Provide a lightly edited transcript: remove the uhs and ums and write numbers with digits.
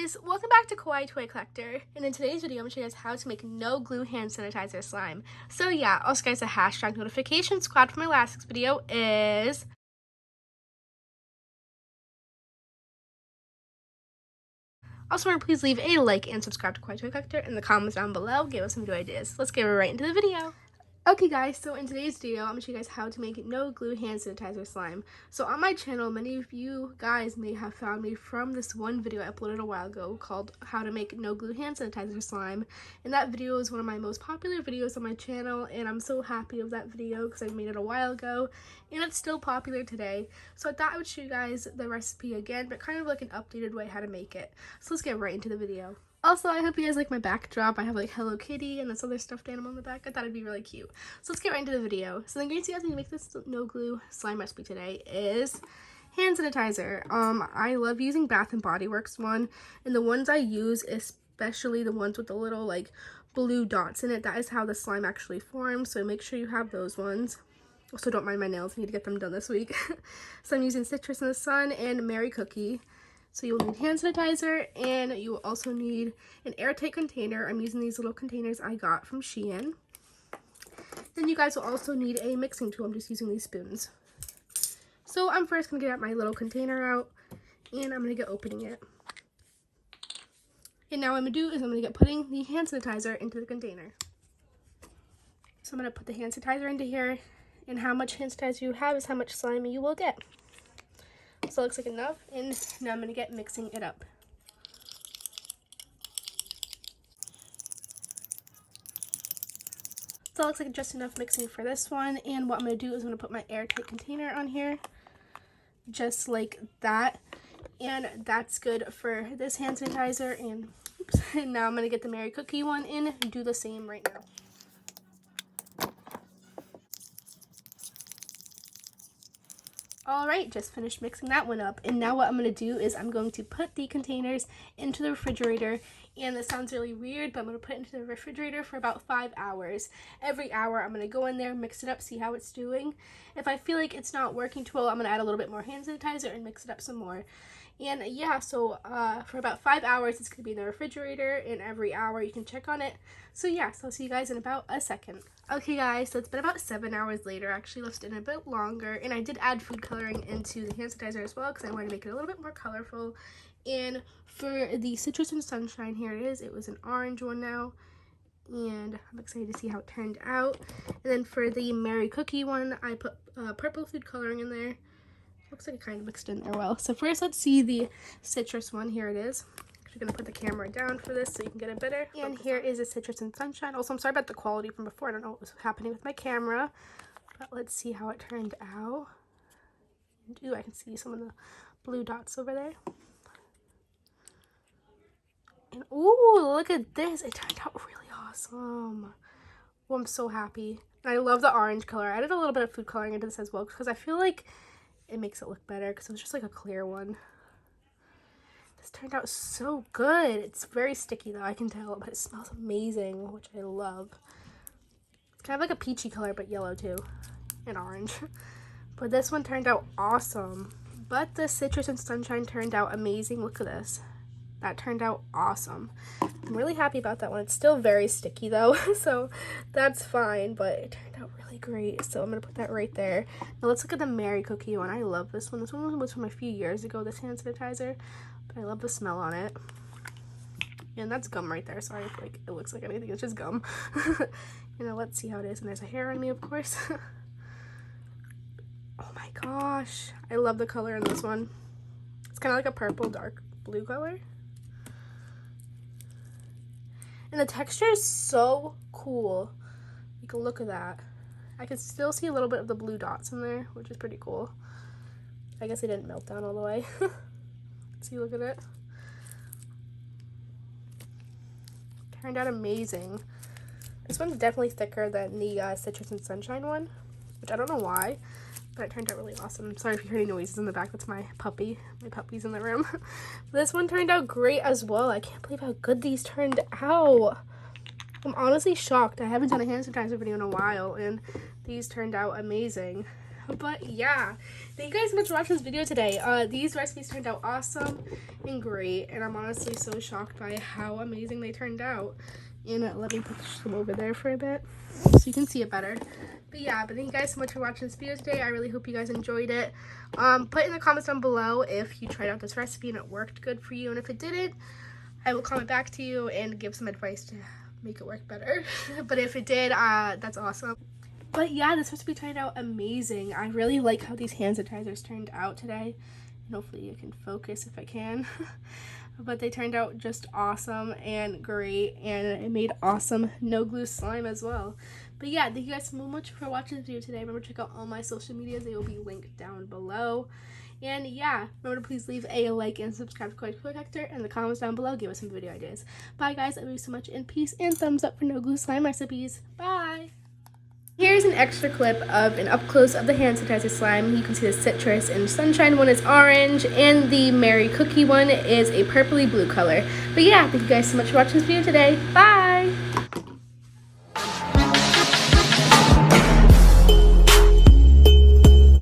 guys, welcome back to Kawaii Toy Collector, and in today's video I'm going to show you guys how to make no glue hand sanitizer slime. So yeah, also guys, the hashtag notification squad for my last video is also remember, please leave a like and subscribe to Kawaii Toy Collector in the comments down below. Give us some video ideas. Let's get right into the video. Okay guys, so in today's video, I'm going to show you guys how to make no glue hand sanitizer slime. So on my channel, many of you guys may have found me from this one video I uploaded a while ago called How to Make No Glue Hand Sanitizer Slime. And that video is one of my most popular videos on my channel, and I'm so happy with that video because I made it a while ago, and it's still popular today. So I thought I would show you guys the recipe again, but kind of like an updated way how to make it. So let's get right into the video. Also, I hope you guys like my backdrop. I have like Hello Kitty and this other stuffed animal in the back. I thought it'd be really cute. So let's get right into the video. So the ingredients you guys need to make this no glue slime recipe today is hand sanitizer. I love using Bath and Body Works one, and the ones I use, especially the ones with the little like blue dots in it, that is how the slime actually forms. So make sure you have those ones. Also, don't mind my nails. I need to get them done this week. So I'm using Citrus in the Sun and Mary Cookie. So you'll need hand sanitizer, and you will also need an airtight container. I'm using these little containers I got from Shein. Then you guys will also need a mixing tool. I'm just using these spoons. So I'm first going to get my little container out, and I'm going to get opening it. And now what I'm going to do is I'm going to get putting the hand sanitizer into the container. So I'm going to put the hand sanitizer into here, and how much hand sanitizer you have is how much slime you will get. So it looks like enough, and now I'm going to get mixing it up. So it looks like just enough mixing for this one, and what I'm going to do is I'm going to put my airtight container on here, just like that, and that's good for this hand sanitizer. And oops, and now I'm going to get the Mary Cookie one in and do the same right now. Alright, just finished mixing that one up, and now what I'm going to do is I'm going to put the containers into the refrigerator, and this sounds really weird, but I'm going to put it into the refrigerator for about 5 hours. Every hour I'm going to go in there, mix it up, see how it's doing. If I feel like it's not working too well, I'm going to add a little bit more hand sanitizer and mix it up some more. And yeah, so for about 5 hours it's going to be in the refrigerator, and every hour you can check on it. So yeah, so I'll see you guys in about a second. Okay guys, so it's been about 7 hours later. I actually left it in a bit longer, and I did add food coloring into the hand sanitizer as well because I wanted to make it a little bit more colorful. And for the Citrus and Sunshine, here it is. It was an orange one now, and I'm excited to see how it turned out. And then for the Mary Cookie one, I put purple food coloring in there. Looks like it kind of mixed in there well. So first, let's see the citrus one. Here it is. I'm going to put the camera down for this so you can get it better. And here is a Citrus and Sunshine. Also, I'm sorry about the quality from before. I don't know what was happening with my camera, but let's see how it turned out. Ooh, I can see some of the blue dots over there. And ooh, look at this. It turned out really awesome. Oh, I'm so happy. And I love the orange color. I added a little bit of food coloring into this as well because I feel like it makes it look better because it was just like a clear one. This turned out so good. It's very sticky though, I can tell, but it smells amazing, which I love. It's kind of like a peachy color, but yellow too, and orange. But this one turned out awesome. But the Citrus and Sunshine turned out amazing. Look at this. That turned out awesome. I'm really happy about that one. It's still very sticky though, so that's fine, but it turned out really great. So I'm going to put that right there. Now let's look at the Mary Cookie one. I love this one. This one was from a few years ago, this hand sanitizer, but I love the smell on it. And that's gum right there. Sorry if like it looks like anything. It's just gum. You know, let's see how it is. And there's a hair on me, of course. Oh my gosh. I love the color in this one. It's kind of like a purple dark blue color. And the texture is so cool. You can look at that. I can still see a little bit of the blue dots in there, which is pretty cool. I guess it didn't melt down all the way. See, look at it. Turned out amazing. This one's definitely thicker than the Citrus and Sunshine one, which I don't know why, but it turned out really awesome. Sorry if you hear any noises in the back. That's my puppy. My puppy's in the room. This one turned out great as well. I can't believe how good these turned out. I'm honestly shocked. I haven't done a hand sanitizer video in a while, and these turned out amazing. But yeah, thank you guys so much for watching this video today. These recipes turned out awesome and great, and I'm honestly so shocked by how amazing they turned out. And let me put them over there for a bit so you can see it better. But yeah, thank you guys so much for watching this video today. I really hope you guys enjoyed it. Put in the comments down below if you tried out this recipe and it worked good for you, and if it didn't, I will comment back to you and give some advice to make it work better. But if it did, that's awesome. But yeah, this recipe turned out amazing. I really like how these hand sanitizers turned out today. And hopefully I can focus if I can. But they turned out just awesome and great. And it made awesome no glue slime as well. But yeah, thank you guys so much for watching this video today. Remember to check out all my social medias. They will be linked down below. And yeah, remember to please leave a like and subscribe to Kawaii Toy Collector in the comments down below. Give us some video ideas. Bye guys, I love you so much, and peace, and thumbs up for no glue slime recipes. Bye! Here's an extra clip of an up close of the hand sanitizer slime. You can see the citrus and sunshine one is orange, and the Mary Cookie one is a purpley blue color. But yeah, thank you guys so much for watching this video today. Bye!